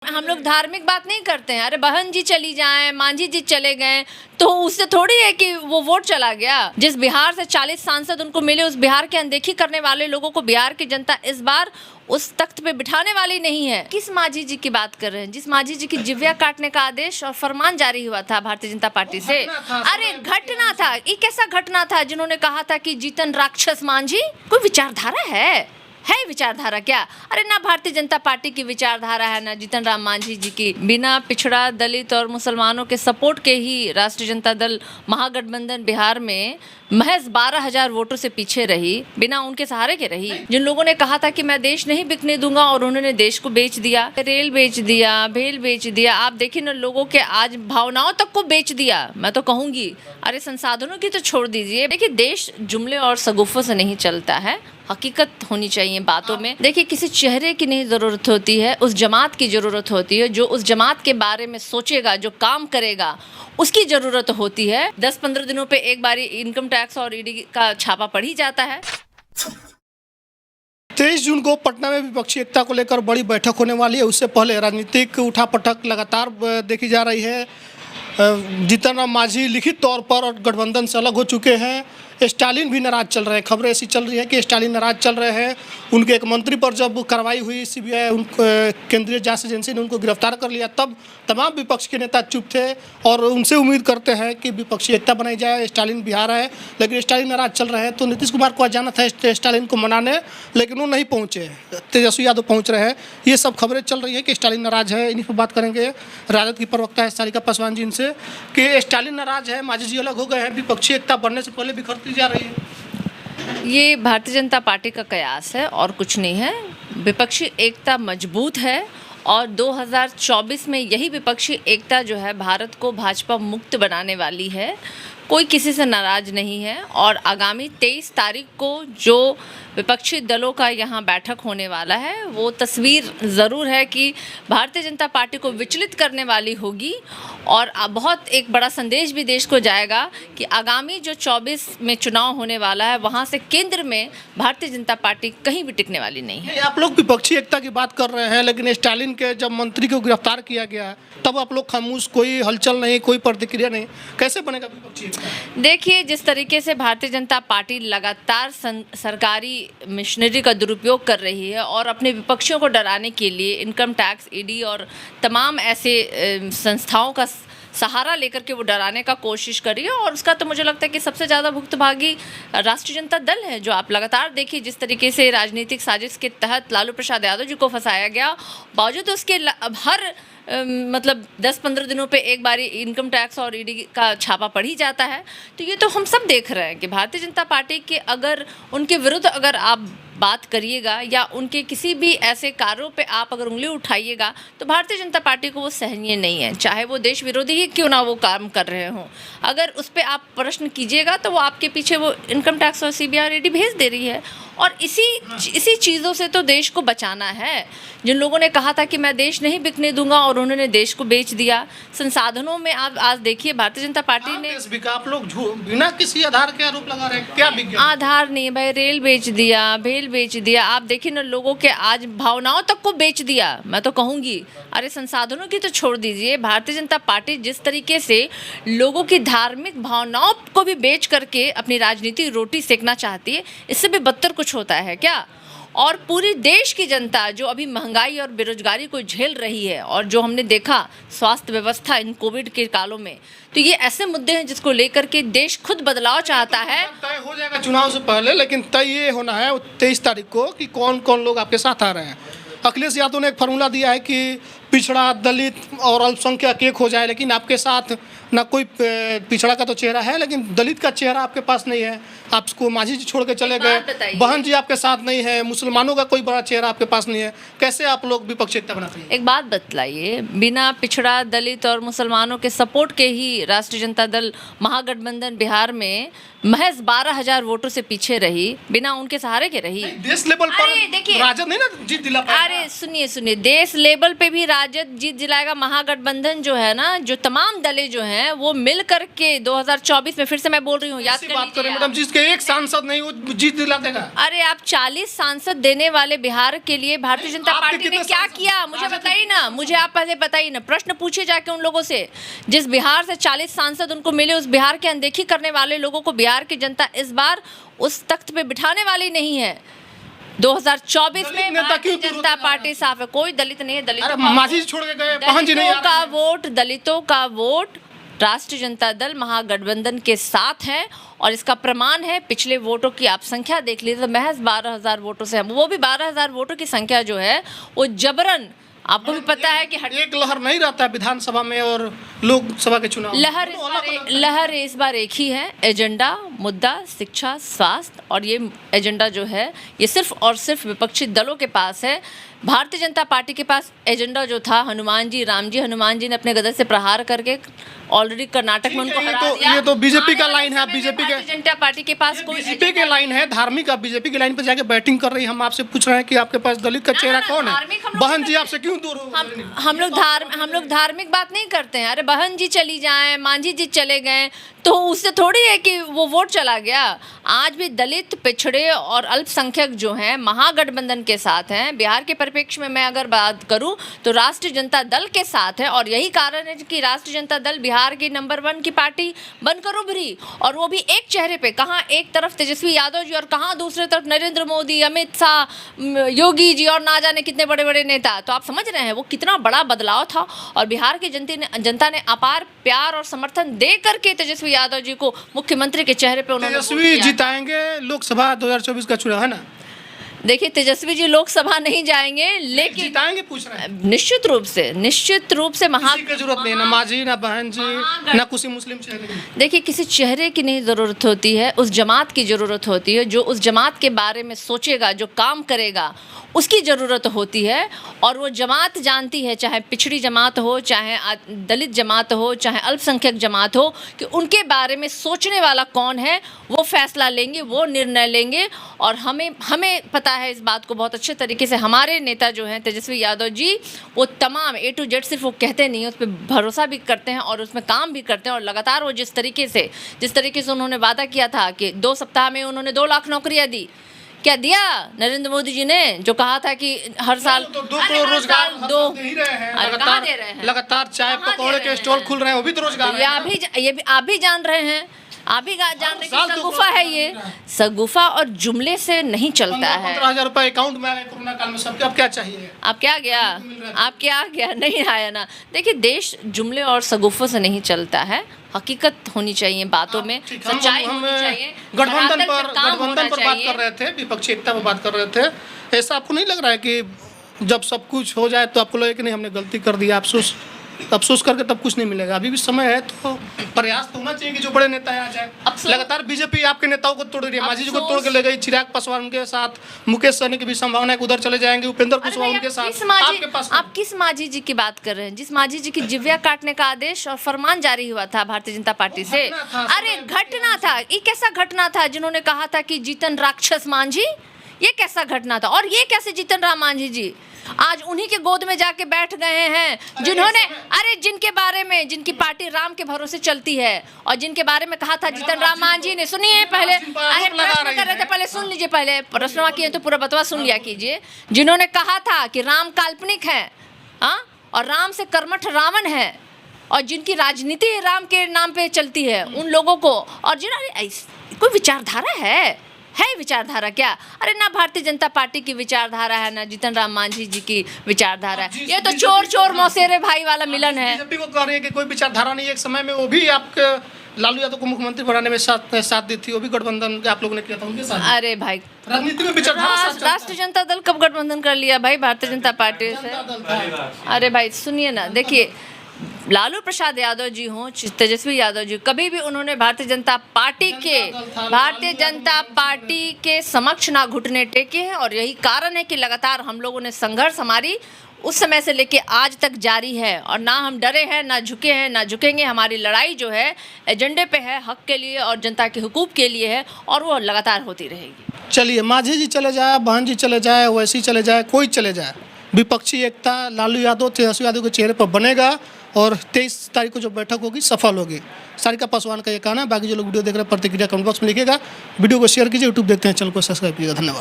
हम लोग धार्मिक बात नहीं करते हैं। अरे बहन जी चली जाएं, मांझी जी चले गए तो उससे थोड़ी है कि वो वोट चला गया। जिस बिहार से 40 सांसद उनको मिले, उस बिहार की अनदेखी करने वाले लोगों को बिहार की जनता इस बार उस तख्त पे बिठाने वाली नहीं है। किस मांझी जी की बात कर रहे हैं? जिस मांझी जी की जिव्या काटने का आदेश और फरमान जारी हुआ था भारतीय जनता पार्टी से। अरे घटना था, ये कैसा घटना था जिन्होंने कहा था कि जीतन राक्षस मांझी? कोई विचारधारा है विचारधारा क्या? अरे ना भारतीय जनता पार्टी की विचारधारा है, ना जीतन राम मांझी जी की। बिना पिछड़ा, दलित और मुसलमानों के सपोर्ट के ही राष्ट्रीय जनता दल महागठबंधन बिहार में महज 12,000 वोटों से पीछे रही, बिना उनके सहारे के रही। जिन लोगों ने कहा था कि मैं देश नहीं बिकने दूंगा और उन्होंने देश को बेच दिया, रेल बेच दिया, भेल बेच दिया। आप देखिए ना, लोगों के आज भावनाओं तक को बेच दिया। मैं तो कहूंगी, अरे संसाधनों की तो छोड़ दीजिए। देखिए, देश जुमले और सगुफों से नहीं चलता है, हकीकत होनी चाहिए बातों में। देखिए, किसी चेहरे की नहीं जरूरत होती है, उस जमात की जरूरत होती है जो उस जमात के बारे में सोचेगा, जो काम करेगा, उसकी जरूरत होती है। 10-15 दिनों पे एक बारी इनकम टैक्स और ईडी का छापा पड़ ही जाता है। 23 जून को पटना में विपक्षी एकता को लेकर बड़ी बैठक होने वाली है। उससे पहले राजनीतिक उठापटक लगातार देखी जा रही है। जीतन राम मांझी लिखित तौर पर और गठबंधन से अलग हो चुके हैं। स्टालिन भी नाराज चल रहे हैं। खबरें ऐसी चल रही हैं कि स्टालिन नाराज चल रहे हैं। उनके एक मंत्री पर जब कार्रवाई हुई, सीबीआई केंद्रीय जांच एजेंसी ने उनको गिरफ्तार कर लिया, तब तमाम विपक्ष के नेता चुप थे और उनसे उम्मीद करते हैं कि विपक्षी एकता बनाई जाए। स्टालिन बिहार है, लेकिन स्टालिन नाराज चल रहे हैं। तो नीतीश कुमार को जाना था स्टालिन को मनाने, लेकिन वो नहीं पहुँचे। तेजस्वी यादव पहुँच रहे हैं। ये सब खबरें चल रही है कि स्टालिन नाराज है। इन्हीं पर बात करेंगे राजद की प्रवक्ता है सारिका पासवान जी इनसे कि स्टालिन नाराज है, मांझी जी अलग हो गए हैं, विपक्षी एकता बनने से पहले बिखरती जा रही है। ये भारतीय जनता पार्टी का कयास है और कुछ नहीं है। विपक्षी एकता मजबूत है और 2024 में यही विपक्षी एकता जो है भारत को भाजपा मुक्त बनाने वाली है। कोई किसी से नाराज नहीं है और आगामी 23 तारीख को जो विपक्षी दलों का यहाँ बैठक होने वाला है, वो तस्वीर ज़रूर है कि भारतीय जनता पार्टी को विचलित करने वाली होगी और बहुत एक बड़ा संदेश भी देश को जाएगा कि आगामी जो 24 में चुनाव होने वाला है, वहाँ से केंद्र में भारतीय जनता पार्टी कहीं भी टिकने वाली नहीं है। आप लोग विपक्षी एकता की बात कर रहे हैं, लेकिन स्टालिन के जब मंत्री को गिरफ्तार किया गया तब आप लोग खामोश, कोई हलचल नहीं, कोई प्रतिक्रिया नहीं। कैसे बनेगा विपक्षी एकता? देखिए, जिस तरीके से भारतीय जनता पार्टी लगातार सरकारी मिशनरी का दुरुपयोग कर रही है और अपने विपक्षियों को डराने के लिए इनकम टैक्स, ईडी और तमाम ऐसे संस्थाओं का सहारा लेकर के वो डराने का कोशिश कर रही है, और उसका तो मुझे लगता है कि सबसे ज़्यादा भुक्तभागी राष्ट्रीय जनता दल है। जो आप लगातार देखिए, जिस तरीके से राजनीतिक साजिश के तहत लालू प्रसाद यादव जी को फंसाया गया, बावजूद उसके हर मतलब 10-15 दिनों पे एक बारी इनकम टैक्स और ईडी का छापा पड़ ही जाता है। तो ये तो हम सब देख रहे हैं कि भारतीय जनता पार्टी के अगर उनके विरुद्ध अगर आप बात करिएगा या उनके किसी भी ऐसे कार्यों पे आप अगर उंगली उठाइएगा तो भारतीय जनता पार्टी को वो सहनीय नहीं है, चाहे वो देश विरोधी ही क्यों ना वो काम कर रहे हों। अगर उस पर आप प्रश्न कीजिएगा तो वो आपके पीछे वो इनकम टैक्स और सीबीआई ईडी भेज दे रही है, और इसी चीज़ों से तो देश को बचाना है। जिन लोगों ने कहा था कि मैं देश नहीं बिकने दूंगा और उन्होंने देश को बेच दिया। संसाधनों में आप आज देखिए, भारतीय जनता पार्टी ने, आप लोग बिना किसी आधार के आरोप लगा रहे हैं। क्या आधार नहीं भाई, रेल बेच दिया, भेल बेच दिया। आप देखिए ना, लोगों के आज भावनाओं तक को बेच दिया। मैं तो कहूँगी, अरे संसाधनों की तो छोड़ दीजिए। भारतीय जनता पार्टी जिस तरीके से लोगों की धार्मिक भावनाओं को भी बेच करके अपनी राजनीति रोटी सेकना चाहती है, इससे भी बदतर कुछ होता है क्या? और पूरी देश की जनता जो अभी महंगाई और बेरोजगारी को झेल रही है, और जो हमने देखा स्वास्थ्य व्यवस्था इन कोविड के कालों में, तो ये ऐसे मुद्दे हैं जिसको लेकर के देश खुद बदलाव चाहता है। तय हो जाएगा चुनाव से पहले, लेकिन तय ये होना है 23 तारीख को कि कौन कौन लोग आपके साथ आ रहे हैं। अखिलेश यादव ने एक फार्मूला दिया है कि पिछड़ा, दलित और अल्पसंख्यक एक हो जाए, लेकिन आपके साथ ना कोई पिछड़ा का तो चेहरा है, लेकिन दलित का चेहरा आपके पास नहीं है। आपको मांझी जी छोड़ के चले गए, बहन जी आपके साथ नहीं है, मुसलमानों का कोई बड़ा चेहरा आपके पास नहीं है। कैसे आप लोग विपक्षी एकता बनाते हैं? एक बात बतलाइए, बिना पिछड़ा, दलित और मुसलमानों के सपोर्ट के ही राष्ट्रीय जनता दल महागठबंधन बिहार में महज 12,000 वोटों से पीछे रही, बिना उनके सहारे के रही। देश लेवल पर राजद नहीं ना जीत दिला पाया। अरे सुनिए, देश लेवल पे भी राजद जीत दिलाएगा, महागठबंधन जो है ना, जो तमाम दलें जो हैं वो मिल करके 2024 में, फिर से मैं बोल रही हूँ, याद ऐसी कर बात करें लीजिए मैडम, आप। जिसके एक सांसद नहीं वो जीत दिला देगा। अरे आप 40 सांसद देने वाले बिहार के लिए भारतीय जनता आपके पार्टी ने कितने क्या सांसद? किया, मुझे राजद बताइए ना, मुझे आप पहले बताइए ना, प्रश्न पूछिए जाके उन लोगों से जिस बिहार से 40 सांसद उनको मिले, उस बिहार की अनदेखी करने वाले लोगों को बिहार की जनता इस बार उस तख्त पे बिठाने वाली नहीं है। 2024 दलित में नेता भारतीय क्यों जनता पार्टी साफ है, कोई दलित नहीं है। अरे दलितों का माझी छोड़ के गए, पहन जी नहीं आ रहे हैं। दलितों का वोट राष्ट्रीय जनता दल महागठबंधन के साथ है और इसका प्रमाण है, पिछले वोटों की आप संख्या देख लीजिए तो महज 12,000 वोटों से, वो भी 12,000 वोटों की संख्या जो है वो जबरन, आपको भी पता है कि एक लहर नहीं रहता है विधानसभा में और लोकसभा के चुनाव में। लहर इस बार एक ही है, एजेंडा, मुद्दा, शिक्षा, स्वास्थ्य, और ये एजेंडा जो है ये सिर्फ और सिर्फ विपक्षी दलों के पास है। भारतीय जनता पार्टी के पास एजेंडा जो था हनुमान जी, राम जी, हनुमान जी ने अपने गदे से प्रहार करके ऑलरेडी कर्नाटक में उनको हरा दिया। ये तो बीजेपी का लाइन है, बीजेपी के, भारतीय जनता पार्टी के पास कोई बीजेपी के लाइन है, धार्मिक। आप बीजेपी की लाइन पर जाके बैटिंग कर रही है। हम आपसे पूछ रहे हैं कि आपके पास दलित का चेहरा कौन है? धार्मिक हम लोग बहन नहीं जी करते। आपसे क्यों दूर हो? हम लोग धार्मिक बात नहीं करते हैं। अरे बहन जी चली जाएं, मांझी जी चले गए तो उससे थोड़ी है कि वो वोट चला गया। आज भी दलित, पिछड़े और अल्पसंख्यक जो हैं महागठबंधन के साथ हैं। बिहार के परिप्रेक्ष्य में मैं अगर बात करूं तो राष्ट्रीय जनता दल के साथ है और यही कारण है कि राष्ट्रीय जनता दल बिहार की नंबर 1 की पार्टी बनकर उभरी, और वो भी एक चेहरे पे। कहाँ एक तरफ तेजस्वी यादव जी और कहाँ दूसरी तरफ नरेंद्र मोदी, अमित शाह, योगी जी और ना जाने कितने बड़े बड़े नेता। तो आप समझ रहे हैं वो कितना बड़ा बदलाव था, और बिहार की जनता ने अपार प्यार और समर्थन दे करके तेजस्वी यादव जी को मुख्यमंत्री के चेहरे पे उन्होंने वोट तेजस्वी किया। जिताएंगे लोकसभा 2024 का चुनाव है ना? देखिए तेजस्वी जी लोकसभा नहीं जाएंगे, लेकिन जिताएंगे पूछ रहे हैं। निश्चित रूप से किसी की जरूरत नहीं, ना माझी, ना बहन जी, ना किसी मुस्लिम चेहरे की। देखिए किसी चेहरे की नहीं ज़रूरत होती है, उस जमात की ज़रूरत होती है जो उस जमात के बारे में सोचेगा, जो काम करेगा, उसकी ज़रूरत होती है। और वो जमात जानती है, चाहे पिछड़ी जमात हो, चाहे दलित जमात हो, चाहे अल्पसंख्यक जमात हो, कि उनके बारे में सोचने वाला कौन है। वो फैसला लेंगे, वो निर्णय लेंगे। और हमें पता है इस बात को बहुत अच्छे तरीके से। हमारे नेता जो हैं तेजस्वी यादव जी, वो तमाम A to Z सिर्फ वो कहते नहीं, उस पर भरोसा भी करते हैं और उसमें काम भी करते हैं। और लगातार वो जिस तरीके से उन्होंने वादा किया था कि 2 सप्ताह में उन्होंने 2 लाख नौकरियां दी, क्या दिया नरेंद्र मोदी जी ने? जो कहा था कि हर साल 2 करोड़ रोजगार दे ही रहे हैं। अरे कहाँ दे रहे हैं? लगातार चाय कहाँ दे पकौड़े रहे के हैं? स्टॉल खुल रहे हैं, वो भी तो रोजगार है। ये भी आप भी जान रहे हैं, आप भी जान रहे हैं साल कि तो सगुफा है ये। सगुफा और जुमले से नहीं चलता है। 15,000 रुपए अकाउंट में आए कोरोना काल में सबके। अब क्या चाहिए? आप क्या गया नहीं आया ना। देखिए देश जुमले और सगुफों से नहीं चलता है, हकीकत होनी चाहिए बातों में, सच्चाई होनी चाहिए। गठबंधन पर होना बात चाहिए। कर रहे थे, विपक्षी एकता पर बात कर रहे थे। ऐसा आपको नहीं लग रहा है कि जब सब कुछ हो जाए तो आपको लगे कि नहीं हमने गलती कर दी, अफसोस करके तब कुछ नहीं मिलेगा? अभी भी समय है, तो प्रयास तो होना चाहिए कि जो बड़े नेता आ जाए। लगातार बीजेपी आपके नेताओं को तोड़ रही है। माझी जी को तोड़ के ले गई, चिराग पासवान के साथ, मुकेश सहनी की भी संभावना है कि उधर चले जाएंगे, उपेंद्र कुशवाहा उनके साथ। आपके पास आप किस माझी जी की बात कर रहे हैं? जिस माझी जी की जिव्या काटने का आदेश और फरमान जारी हुआ था भारतीय जनता पार्टी से। अरे घटना था, ये कैसा घटना था जिन्होंने कहा था कि जीतन राक्षस मांझी? ये कैसा घटना था? और ये कैसे जीतन राम मांझी जी आज उन्हीं के गोद में जाके बैठ गए हैं जिन्होंने, अरे जिनके बारे में, जिनकी पार्टी राम के भरोसे चलती है और जिनके बारे में कहा था जीतन राम मांझी ने। सुनिए पहले, अरे प्रश्न कर रहे थे, पहले सुन लीजिए, पहले प्रश्न किए तो पूरा बतवा सुन लिया कीजिए। जिन्होंने कहा था कि राम काल्पनिक है, हाँ, और राम से कर्मठ रावण है, और जिनकी राजनीति राम के नाम पे चलती है, उन लोगों को, और जिन्होंने कोई विचारधारा है विचारधारा क्या? अरे ना भारतीय जनता पार्टी की विचारधारा है, ना जीतन राम मांझी जी की विचारधारा है। ये तो चोर मौसेरे भाई वाला मिलन है। बीजेपी को कह रही है कि कोई विचारधारा नहीं है। एक समय में वो भी आपके लालू यादव को मुख्यमंत्री बनाने में साथ दी थी, वो भी गठबंधन आप लोगों ने किया था उनके साथ। अरे भाई राजनीति में विचारधारा राष्ट्रीय जनता दल कब गठबंधन कर लिया भाई भारतीय जनता पार्टी से? अरे भाई सुनिए ना, देखिए लालू प्रसाद यादव जी हों, तेजस्वी यादव जी, कभी भी उन्होंने भारतीय जनता पार्टी के समक्ष ना घुटने टेके हैं। और यही कारण है कि लगातार हम लोगों ने संघर्ष हमारी उस समय से लेके आज तक जारी है, और ना हम डरे हैं, ना झुके हैं, ना झुकेंगे। हमारी लड़ाई जो है एजेंडे पे है, हक के लिए और जनता के हुकूक के लिए है, और वो लगातार होती रहेगी। चलिए, माझी जी चले जाए, बहन जी चले जाए, वैसी चले जाए, कोई चले जाए, विपक्षी एकता लालू यादव तेजस्वी यादव के चेहरे पर बनेगा और 23 तारीख को जो बैठक होगी सफल होगी। सारिका पासवान का ये कहना है। बाकी जो लोग वीडियो देख रहे हैं प्रतिक्रिया कमेंट बॉक्स में लिखिएगा। वीडियो को शेयर कीजिए। यूट्यूब देखते हैं, चैनल को सब्सक्राइब कीजिएगा। धन्यवाद।